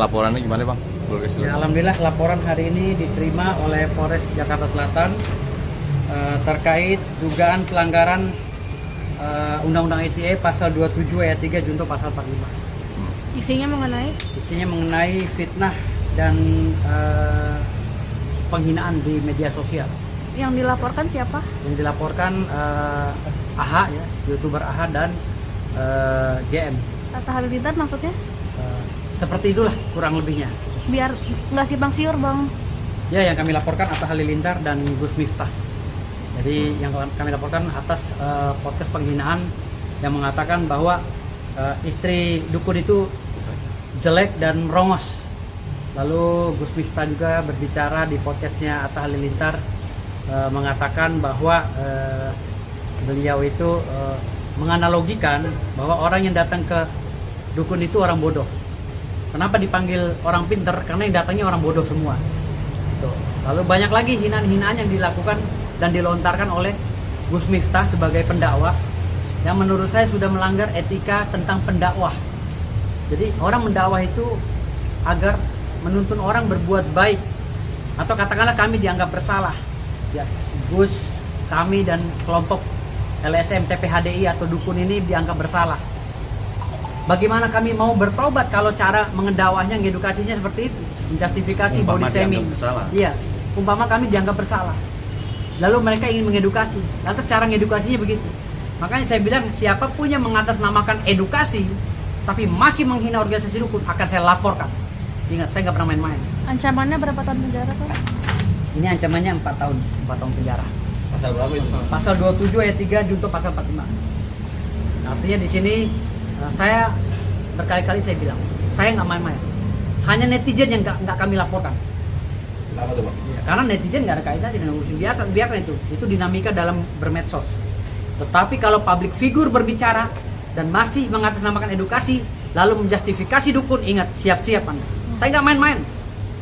laporannya gimana Bang? Ya, alhamdulillah laporan hari ini diterima oleh Polres Jakarta Selatan terkait dugaan pelanggaran Undang-Undang ITE pasal 27 ayat 3 junto pasal 45. Isinya mengenai Fitnah dan penghinaan di media sosial. yang dilaporkan siapa? Yang dilaporkan AHA ya, YouTuber AHA dan GM. Atta Halilintar maksudnya? Seperti itulah kurang lebihnya. Biar nggak simpang siur Bang. Ya, yang kami laporkan Atta Halilintar dan Gus Miftah. Jadi yang kami laporkan atas podcast penghinaan yang mengatakan bahwa istri dukun itu jelek dan merongos. Lalu Gus Miftah juga berbicara di podcastnya Atta Halilintar mengatakan bahwa beliau itu menganalogikan bahwa orang yang datang ke dukun itu orang bodoh. Kenapa dipanggil orang pinter? Karena yang datangnya orang bodoh semua. Tuh. Lalu banyak lagi hinaan-hinaan yang dilakukan dan dilontarkan oleh Gus Miftah sebagai pendakwah yang menurut saya sudah melanggar etika tentang pendakwah. Jadi orang mendakwah itu agar menuntun orang berbuat baik, atau katakanlah kami dianggap bersalah. Ya, Gus, kami dan kelompok LSM TPHDI atau dukun ini dianggap bersalah. Bagaimana kami mau bertobat kalau cara mengedakwahnya, ngedukasinya seperti itu, menjustifikasi body shaming. Iya, umpama kami dianggap bersalah. Lalu mereka ingin mengedukasi. Lantas cara ngedukasinya begitu. Makanya saya bilang siapapun yang mengatasnamakan edukasi tapi masih menghina organisasi dukun akan saya laporkan. Ingat, saya nggak pernah main-main. Ancamannya berapa tahun penjara, Pak? Ini ancamannya 4 tahun penjara. Pasal berapa itu? Pasal 27 ayat 3 junto pasal 45. Artinya di sini saya berkali-kali saya bilang, saya nggak main-main. Hanya netizen yang nggak kami laporkan. Kenapa tuh Bang? Ya, karena netizen nggak ada kaitannya dengan urusan biasa, biarkan itu dinamika dalam bermedsos. Tetapi kalau public figure berbicara dan masih mengatasnamakan edukasi, lalu menjustifikasi dukun, ingat, siap-siap Anda. Saya nggak main-main.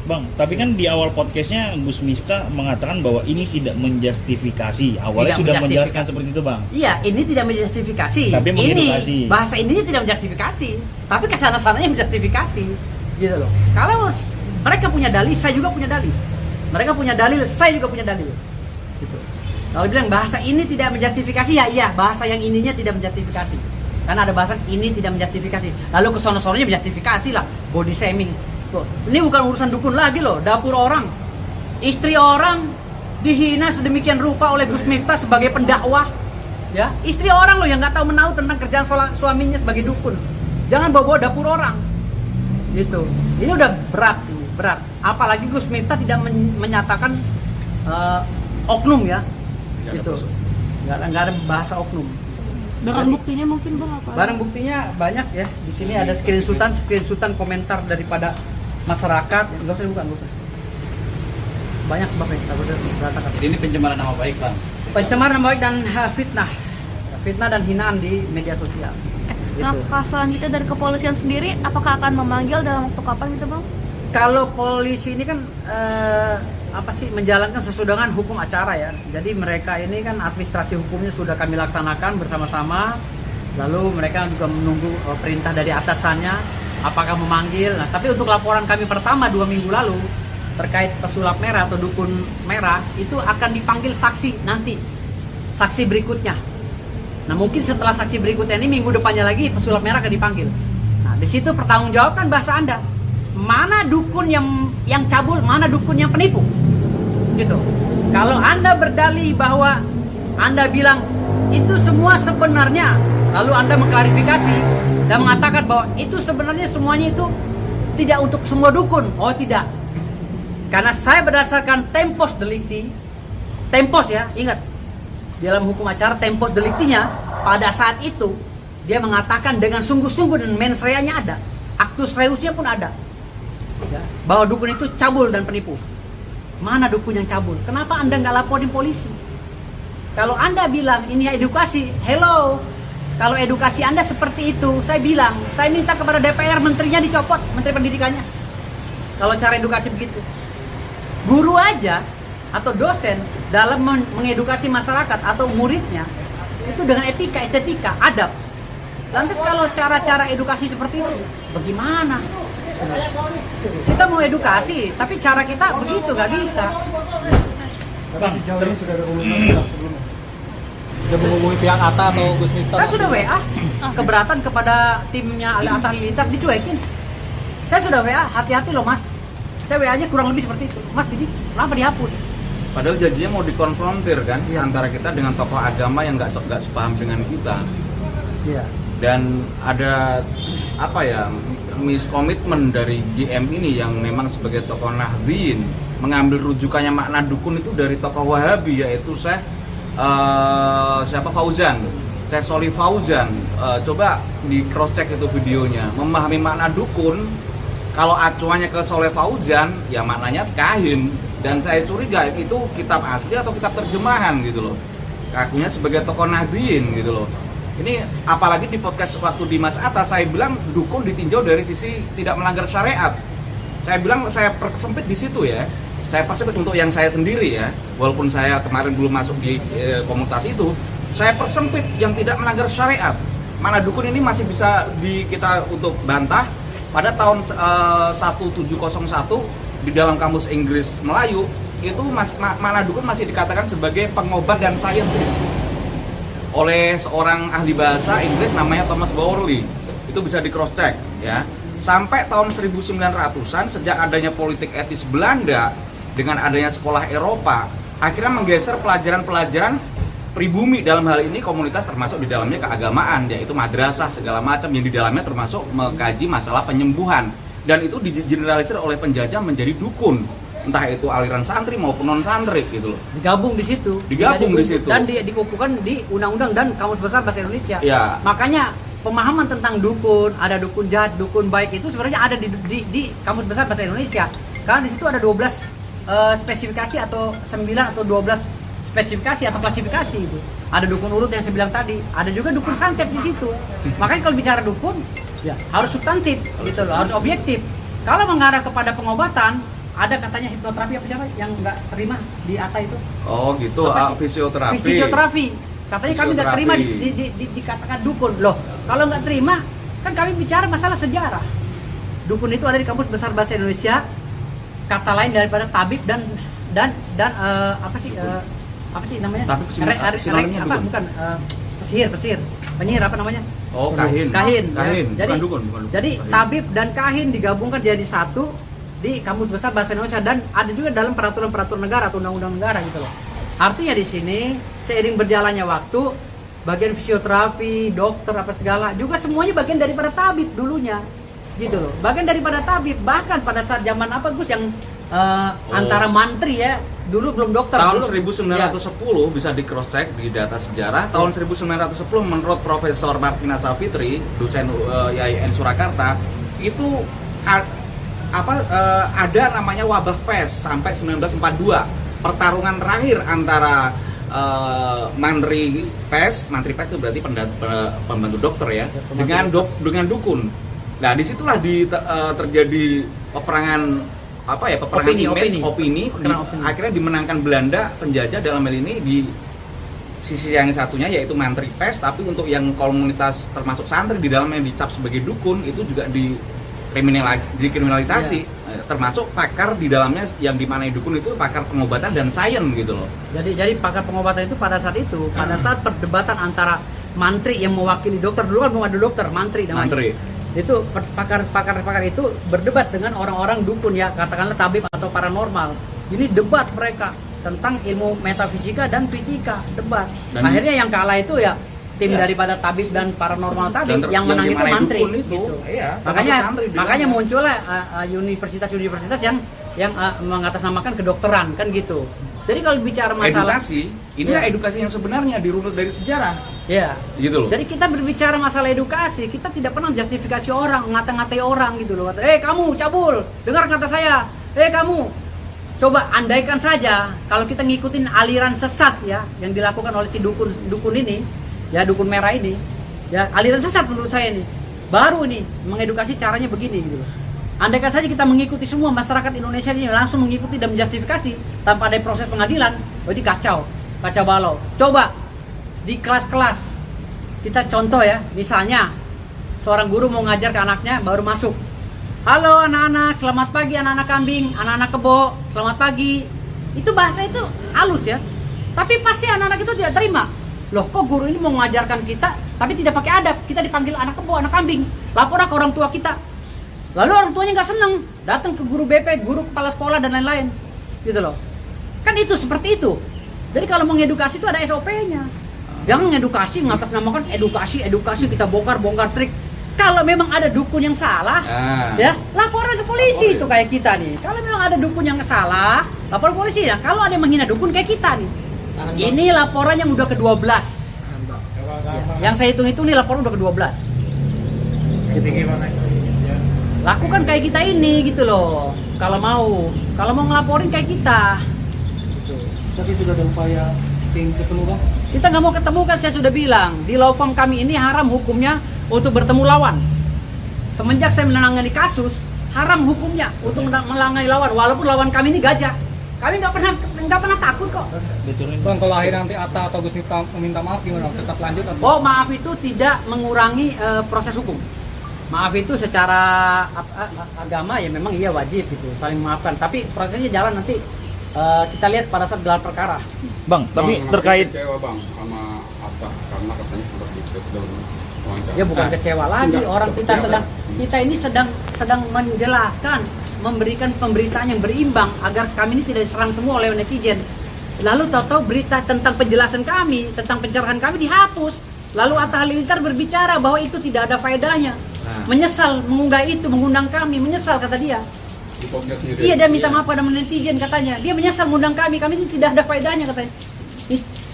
Bang, tapi kan di awal podcastnya Gus Miftah mengatakan bahwa ini tidak menjustifikasi. Awalnya Tidak sudah menjustifikasi. menjelaskan seperti itu, Bang. Iya, ini tidak menjustifikasi. Tapi mengedukasi. Ini bahasa ininya tidak menjustifikasi, tapi kesana-sananya menjustifikasi, gitu loh. Kalau mereka punya dalil, saya juga punya dalil. Mereka punya dalil, saya juga punya dalil. Gitu. Kalau bilang bahasa ini tidak menjustifikasi, ya iya, bahasa yang ininya tidak menjustifikasi. Karena ada bahasa ini tidak menjustifikasi. Lalu kesono-sononya menjustifikasi lah, body shaming. Tuh, ini bukan urusan dukun lagi loh, dapur orang. Istri orang dihina sedemikian rupa oleh Gus Miftah sebagai pendakwah. Ya, istri orang loh yang nggak tahu menahu tentang kerjaan suaminya sebagai dukun. Jangan bawa-bawa dapur orang. Gitu. Ini udah berat, Apalagi Gus Miftah tidak menyatakan oknum ya. Gitu. Nggak ada bahasa oknum. Barang buktinya mungkin Bang apa? Barang buktinya banyak ya. Di sini ada screenshotan komentar daripada masyarakat. Enggak usah bukan. Banyak Bapak yang berantakan. Jadi ini pencemaran nama baik Bang. Pencemaran nama baik dan fitnah dan hinaan di media sosial. Langkah selanjutnya dari kepolisian sendiri, apakah akan memanggil dalam waktu kapan gitu Bang? Kalau polisi ini kan menjalankan sesuai dengan hukum acara ya. Jadi mereka ini kan administrasi hukumnya sudah kami laksanakan bersama-sama. Lalu mereka juga menunggu perintah dari atasannya apakah memanggil. Nah, tapi untuk laporan kami pertama 2 minggu lalu terkait pesulap merah atau dukun merah itu akan dipanggil saksi nanti. Saksi berikutnya. Nah, mungkin setelah saksi berikutnya ini minggu depannya lagi pesulap merah akan dipanggil. Nah, di situ pertanggungjawabkan bahasa Anda. Mana dukun yang cabul, mana dukun yang penipu. Gitu. Kalau Anda berdalih bahwa Anda bilang itu semua sebenarnya, lalu Anda mengklarifikasi dan mengatakan bahwa itu sebenarnya semuanya itu tidak untuk semua dukun. Oh, tidak. Karena saya berdasarkan tempus delicti, tempus ya, ingat. Dalam hukum acara tempus delictinya pada saat itu dia mengatakan dengan sungguh-sungguh dan mens reanya ada, actus reusnya pun ada. Ya, bahwa dukun itu cabul dan penipu. Mana dukun yang cabul? Kenapa Anda nggak laporin polisi? Kalau Anda bilang ini edukasi, hello. Kalau edukasi Anda seperti itu, saya bilang, saya minta kepada DPR menterinya dicopot, menteri pendidikannya. Kalau cara edukasi begitu. Guru aja atau dosen dalam mengedukasi masyarakat atau muridnya itu dengan etika, estetika, adab. Lantas kalau cara-cara edukasi seperti itu, bagaimana? Kita mau edukasi, tapi cara kita begitu nggak bisa. Bang, Sejauh ini sudah ada komunikasi nggak sebelumnya? Sudah menghubungi pihak ATA atau Gus Miftah? Saya sudah WA keberatan kepada timnya Atta Halilintar, dicuekin. Saya sudah WA, hati-hati loh mas. Saya WA-nya kurang lebih seperti itu. Mas ini kenapa dihapus? Padahal janjinya mau dikonfrontir kan Iya. antara kita dengan tokoh agama yang nggak sepaham dengan kita. Iya. Dan ada apa ya, miskomitmen dari GM ini yang memang sebagai tokoh Nahdien mengambil rujukannya makna dukun itu dari tokoh Wahabi, yaitu Syekh Fauzan, Syekh Sholih Fauzan. Coba di cross check itu videonya, memahami makna dukun. Kalau acuannya ke Sholih Fauzan, ya maknanya kahin. Dan saya curiga itu kitab asli atau kitab terjemahan gitu loh. Kakunya sebagai tokoh Nahdien gitu loh. Ini apalagi di podcast waktu di Mas Atta, saya bilang dukun ditinjau dari sisi tidak melanggar syariat. Saya bilang saya persempit di situ ya. Saya persempit untuk yang saya sendiri ya. Walaupun saya kemarin belum masuk di komunitas itu, saya persempit yang tidak melanggar syariat. Mana dukun ini masih bisa kita untuk bantah. Pada tahun 1701 di dalam kamus Inggris Melayu itu mana dukun masih dikatakan sebagai pengobat dan saintis oleh seorang ahli bahasa Inggris namanya Thomas Bowley. Itu bisa di cross check ya. Sampai tahun 1900-an, sejak adanya politik etis Belanda dengan adanya sekolah Eropa, akhirnya menggeser pelajaran-pelajaran pribumi, dalam hal ini komunitas termasuk di dalamnya keagamaan, yaitu madrasah segala macam yang di dalamnya termasuk mengkaji masalah penyembuhan, dan itu digeneralisir oleh penjajah menjadi dukun, entah itu aliran santri maupun non santri gitu loh. Digabung di situ. Digabung di situ. Dan dikukuhkan di undang-undang dan Kamus Besar Bahasa Indonesia. Ya. Makanya pemahaman tentang dukun, ada dukun jahat, dukun baik itu sebenarnya ada di Kamus Besar Bahasa Indonesia. Karena di situ ada 12 spesifikasi atau 9 atau 12 spesifikasi atau klasifikasi itu. Ada dukun urut yang saya bilang tadi, ada juga dukun santet di situ. Makanya kalau bicara dukun, ya harus substantif gitu loh, harus objektif. Kalau mengarah kepada pengobatan, ada katanya hipnoterapi apa siapa yang nggak terima di ATA itu? Oh gitu, fisioterapi. Fisioterapi. Katanya kami nggak terima Fisioterapi. dikatakan dukun. Loh, kalau nggak terima, kan kami bicara masalah sejarah. Dukun itu ada di Kamus Besar Bahasa Indonesia. Kata lain daripada tabib dan apa sih namanya? Tabib sinonimnya apa? dukun. Bukan pesihir. Penyihir apa namanya? Oh, kahin. Kahin. Bukan dukun. Jadi Kahin. tabib dan kahin digabungkan jadi satu di Kamus Besar Bahasa Indonesia, dan ada juga dalam peraturan-peraturan negara atau undang-undang negara gitu loh. Artinya di sini seiring berjalannya waktu, bagian fisioterapi, dokter apa segala juga semuanya bagian daripada tabib dulunya. Gitu loh. Bagian daripada tabib, bahkan pada saat zaman apa Gus yang antara mantri ya, dulu belum dokter. Tahun dulu, 1910 bisa di cross check di data sejarah. Tahun 1910 menurut Profesor Martina Savitri, dosen IAIN Surakarta, itu ada namanya wabah pes sampai 1942. Pertarungan terakhir antara mantri pes itu berarti pembantu dokter ya, dengan dukun. Nah, disitulah terjadi peperangan opini. Akhirnya dimenangkan Belanda penjajah dalam hal ini di sisi yang satunya, yaitu mantri pes, tapi untuk yang komunitas termasuk santri di dalamnya dicap sebagai dukun, itu juga dikriminalisasi. Termasuk pakar di dalamnya yang dimanai dukun itu pakar pengobatan dan sains gitu loh. Jadi pakar pengobatan itu pada saat perdebatan antara mantri yang mewakili dokter, dulu kan belum ada dokter, mantri namanya. Mantri. Itu pakar itu berdebat dengan orang-orang dukun ya, katakanlah tabib atau paranormal. Ini debat mereka tentang ilmu metafisika dan fisika, debat. Dan akhirnya yang kalah itu ya tim daripada tabib dan paranormal tadi, yang menang itu mantri gitu. Iya, makanya muncullah universitas-universitas yang mengatasnamakan kedokteran kan gitu. Jadi kalau bicara masalah inilah edukasi yang sebenarnya dirunut dari sejarah. Ya. Gitu loh. Jadi kita berbicara masalah edukasi, kita tidak pernah justifikasi orang, ngata-ngatai orang gitu loh. Kamu cabul, dengar kata saya. Kamu coba andaikan saja kalau kita ngikutin aliran sesat ya yang dilakukan oleh si dukun ini, ya dukun merah ini, ya aliran sesat menurut saya ini. Baru ini mengedukasi caranya begini gitu loh. Andaikan saja kita mengikuti semua masyarakat Indonesia ini langsung mengikuti dan menjustifikasi tanpa ada proses pengadilan, jadi kacau balau. Coba di kelas-kelas kita contoh ya, misalnya seorang guru mau ngajar ke anaknya baru masuk, Halo anak-anak, selamat pagi anak-anak kambing, anak-anak kebo, selamat pagi. Itu bahasa itu halus ya. Tapi pasti anak-anak itu tidak terima. Loh, kok guru ini mau mengajarkan kita tapi tidak pakai adab? Kita dipanggil anak kebo, anak kambing. Lapor ke orang tua kita. Lalu orang tuanya nggak seneng, datang ke guru BP, guru kepala sekolah dan lain-lain. Gitu loh. Kan itu seperti itu. Jadi kalau mengedukasi itu ada SOP-nya. Jangan edukasi mengatasnamakan edukasi kita bongkar trik. Kalau memang ada dukun yang salah, ya laporan ke polisi itu kayak kita nih. Kalau memang ada dukun yang salah, lapor polisi ya. Kalau ada yang menghina dukun kayak kita nih. Ini laporan yang udah ke-12. Ya. Yang saya hitung-hitung nih laporan udah ke-12. Jadi gimana? Lakukan kayak kita ini gitu loh. Kalau mau ngelaporin kayak kita. Tapi sudah ada upaya ketemu Bang? Kita nggak mau ketemu kan, saya sudah bilang di law firm kami ini haram hukumnya untuk bertemu lawan. Semenjak saya menangani kasus, haram hukumnya untuk menangani lawan. Walaupun lawan kami ini gajah, kami nggak pernah takut kok. Bang, kalau akhirnya nanti Atta atau Gus Miftah meminta maaf gimana? Tetap lanjut atau? Oh, maaf itu tidak mengurangi proses hukum. Maaf itu secara agama ya memang iya wajib gitu, saling memaafkan. Tapi prosesnya jalan nanti kita lihat pada saat gelar perkara. Bang, tapi terkait kecewa Bang sama Atta karena katanya sempat di-takedown wawancara. Ya bukan kecewa lagi, orang kita ini sedang menjelaskan, memberikan pemberitaan yang berimbang agar kami ini tidak diserang semua oleh netizen. Lalu tahu-tahu berita tentang penjelasan kami, tentang pencerahan kami dihapus. Lalu Atta Halilintar berbicara bahwa itu tidak ada faedahnya. Menyesal mengunggah itu, mengundang kami, menyesal kata dia. Iya, dia minta maaf pada netizen katanya. Dia menyesal mengundang kami ini tidak ada faedahnya katanya.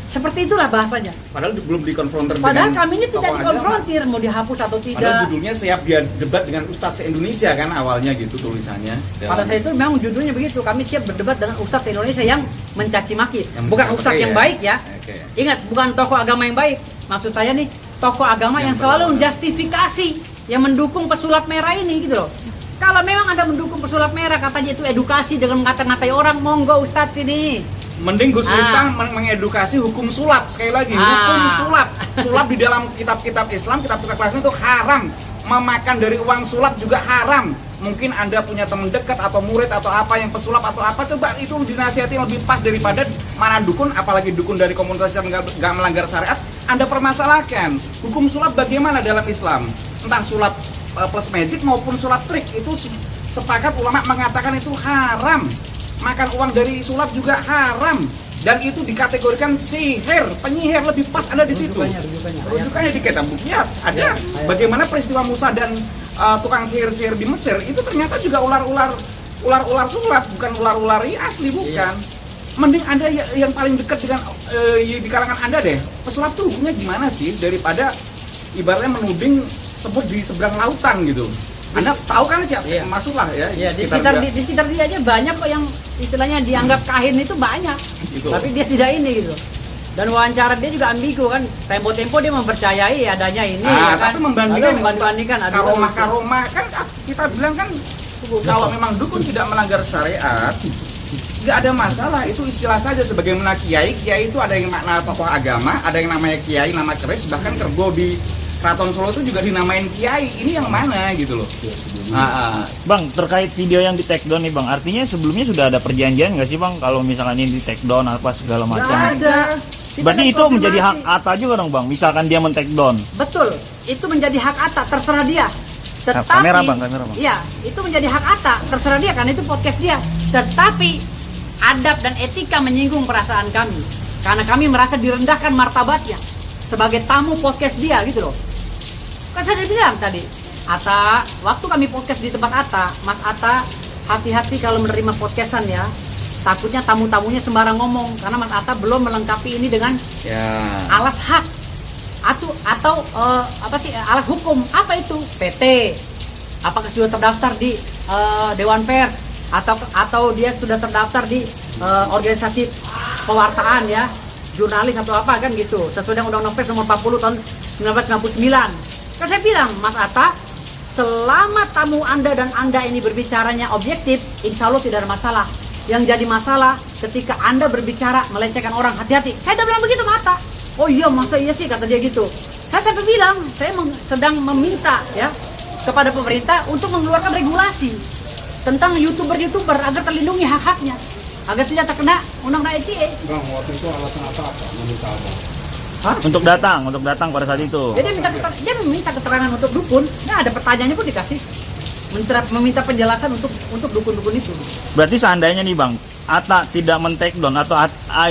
Seperti itulah bahasanya. Padahal belum dikonfrontir. Padahal kami ini tidak dikonfrontir mau dihapus atau tidak. Padahal judulnya siap dia debat dengan Ustadz se-Indonesia kan awalnya gitu tulisannya. Pada saya itu memang judulnya begitu, kami siap berdebat dengan Ustadz Indonesia yang mencaci maki. Bukan Ustadz yang baik ya. Ingat, bukan tokoh agama yang baik. Maksud saya nih, tokoh agama yang selalu menjustifikasi, yang mendukung pesulap merah ini gitu loh. Kalau memang Anda mendukung pesulap merah, katanya itu edukasi dengan ngata-ngatai orang, monggo Ustadz ini. Mending Gus Miftah mengedukasi hukum sulap sekali lagi. Hukum sulap. Sulap di dalam kitab-kitab Islam, kitab-kitab Islam itu haram. Memakan dari uang sulap juga haram. Mungkin Anda punya teman dekat atau murid atau apa yang pesulap atau apa, coba itu dinasihati lebih pas daripada mana dukun, apalagi dukun dari komunitas yang nggak melanggar syariat, Anda permasalahkan. Hukum sulap bagaimana dalam Islam? Entah sulap plus magic maupun sulap trik, itu sepakat ulama mengatakan itu haram. Makan uang dari sulap juga haram, dan itu dikategorikan sihir, penyihir, lebih pas ada di situ. Rujukannya di kitab bukti ada. Bagaimana peristiwa Musa dan tukang sihir-sihir di Mesir itu ternyata juga ular sulap, bukan ular asli, bukan. Mending Anda yang paling dekat dengan di kalangan Anda deh, pesulap tuh hukumnya gimana sih, daripada ibaratnya menuding sebut di seberang lautan gitu. Anda tahu kan siapa? Maksudlah ya. Di sekitar dia aja banyak kok yang istilahnya dianggap kahin itu banyak. Gitu. Tapi dia tidak ini gitu. Dan wawancara dia juga ambigu kan. Tempo-tempo dia mempercayai adanya ini ya kan. Tapi membandingkan karomah kan kita bilang kan kalau memang dukun tidak melanggar syariat, tidak ada masalah, itu istilah saja. Sebagaimana kiai itu ada yang makna tokoh agama, ada yang namanya kiai, nama keris, bahkan Kerbo di Keraton Solo itu juga dinamain kiai. Ini yang mana gitu loh. Bang, terkait video yang di take down nih Bang, artinya sebelumnya sudah ada perjanjian nggak sih Bang kalau misalkan ini di take down apa segala macam? Nggak ada. Berarti itu menjadi hak Atta juga dong Bang, misalkan dia men-take down. Betul, itu menjadi hak Atta, terserah dia. Tetapi, kamera bang. Iya, itu menjadi hak Atta, terserah dia karena itu podcast dia. Tetapi adab dan etika menyinggung perasaan kami, karena kami merasa direndahkan martabatnya sebagai tamu podcast dia gitu loh. Kan saya sudah bilang tadi, Atta, waktu kami podcast di tempat Atta, Mas Atta, hati-hati kalau menerima podcastan ya. Takutnya tamu-tamunya sembarang ngomong, karena Mas Atta belum melengkapi ini dengan alas hak atau alas hukum. Apa itu? PT. Apakah sudah terdaftar di Dewan Pers atau dia sudah terdaftar di organisasi pewartaan ya, jurnalis atau apa kan gitu, sesuai dengan Undang-Undang Pers nomor 40 tahun 1999. Kan saya bilang, Mas Atta, selama tamu Anda dan Anda ini berbicaranya objektif, insya Allah tidak ada masalah. Yang jadi masalah ketika Anda berbicara melecehkan orang, hati-hati. Saya udah bilang begitu Mas Atta. Oh iya, masa iya sih, kata dia gitu. Saya sampai bilang, saya sedang meminta ya kepada pemerintah untuk mengeluarkan regulasi tentang youtuber agar terlindungi hak-haknya, agar tidak terkena undang-undang ITE. Bang, waktu itu alasan apa meminta apa? Hah? Untuk datang pada saat itu. Jadi dia meminta keterangan untuk dukun. Nah, ada pertanyaannya pun dikasih. Meminta penjelasan untuk dukun-dukun itu. Berarti seandainya nih Bang, Atta tidak men-take down atau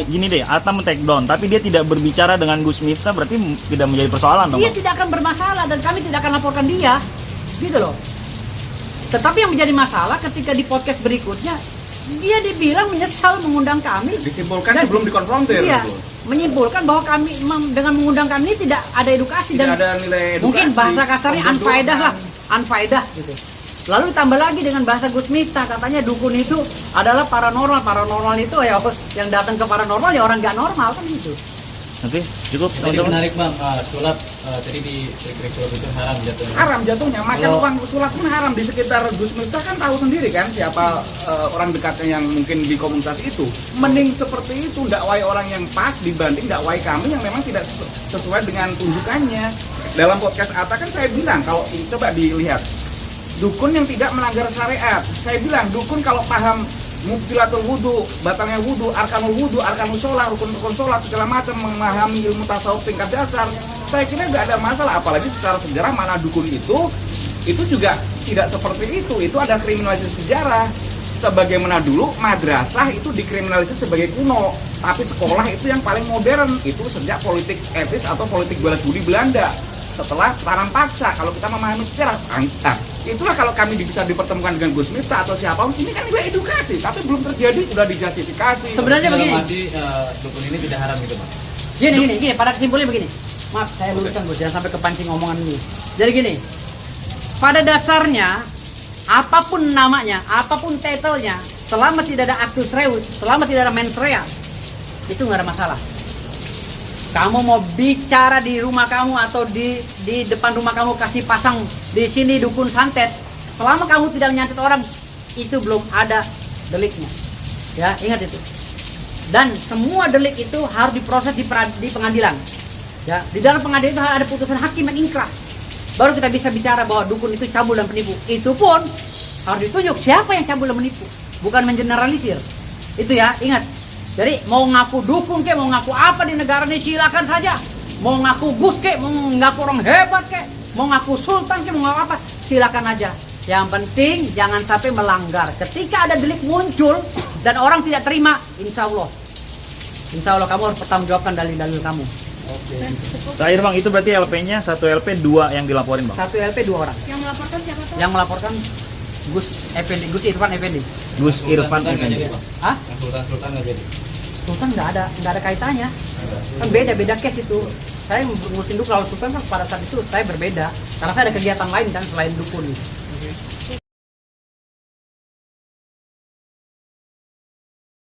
gini deh, Atta men-take down tapi dia tidak berbicara dengan Gus Miftah, berarti tidak menjadi persoalan dong. Dia Bang? tidak akan bermasalah dan kami tidak akan laporkan dia. Gitu loh. Tetapi yang menjadi masalah ketika di podcast berikutnya dia dibilang menyesal mengundang kami. Disimpulkan Dan- sebelum dikonfrontir. Iya, gitu. menyimpulkan bahwa kami dengan mengundang kami ini tidak ada edukasi Tidak dan ada nilai edukasi. mungkin bahasa kasarnya unfaedah lah, unfaedah gitu. Lalu ditambah lagi dengan bahasa Gus Miftah, katanya dukun itu adalah paranormal itu ya yang datang ke paranormal ya orang nggak normal kan gitu. Oke, cukup Tadi teman-teman. menarik bang, sulap tadi di trik sulap itu haram jatuhnya. Haram jatuhnya, makan Kalau- uang sulap pun haram. Di sekitar Gus Miftah kan tahu sendiri kan siapa orang dekatnya yang mungkin di komunitas itu. Mending seperti itu, dakwai orang yang pas dibanding dakwai kami yang memang tidak sesuai dengan tunjukannya. Dalam podcast Atta kan saya bilang, kalau ini coba dilihat, dukun yang tidak melanggar syariat. Saya bilang, dukun kalau paham mubtilatul wudu, batalnya wudu, arkanul sholat, rukun-rukun sholat, segala macam, memahami ilmu tasawuf tingkat dasar, saya kira nggak ada masalah. Apalagi secara sejarah mana dukun itu juga tidak seperti itu ada kriminalisasi sejarah. Sebagaimana dulu madrasah itu dikriminalisasi sebagai kuno, tapi sekolah itu yang paling modern, itu sejak politik etis atau politik balas budi Belanda. Setelah tanam paksa, kalau kita memahami sejarah, itulah kalau kami bisa dipertemukan dengan Gus Miftah atau siapapun, ini kan juga edukasi, tapi belum terjadi, sudah dijustifikasi. Sebenarnya begini. Dalam arti dukun ini tidak haram gitu bang. Gini, pada kesimpulannya begini. Maaf, saya luruskan Gus, jangan sampai kepancing omongan ini. Jadi gini, pada dasarnya apapun namanya, apapun titlenya, selama tidak ada actus reus, selama tidak ada mens rea, itu nggak ada masalah. Kamu mau bicara di rumah kamu atau di depan rumah kamu kasih pasang di sini dukun santet, selama kamu tidak menyantet orang, itu belum ada deliknya. Ya, ingat itu. Dan semua delik itu harus diproses di pengadilan. Ya, di dalam pengadilan itu harus ada putusan hakim yang ingkrah. Baru kita bisa bicara bahwa dukun itu cabul dan penipu. Itu pun harus ditunjuk siapa yang cabul dan menipu, bukan mengeneralisir. Itu ya, ingat. Jadi mau ngaku dukun kek, mau ngaku apa di negara ini silakan saja. Mau ngaku gus kek, mau ngaku orang hebat kek, mau ngaku sultan kek, mau ngaku apa, silakan aja. Yang penting jangan sampai melanggar. Ketika ada delik muncul dan orang tidak terima, insya Allah kamu harus pertanggungjawabkan dalil-dalil kamu. Terakhir Bang, itu berarti LP-nya 1 LP 2 yang dilaporin Bang. 1 LP 2 orang. Yang melaporkan siapa tuh? Yang melaporkan Gus Irfan Effendi. Gus Irfan Sultan nggak Effendi. jadi bang. Hah? Yang sultan nggak jadi. Sultan nggak ada kaitannya. Kan beda case itu. Saya ngurusin dulu kalau Sultan kan pada saat itu saya berbeda. Karena saya ada kegiatan lain kan selain dukun.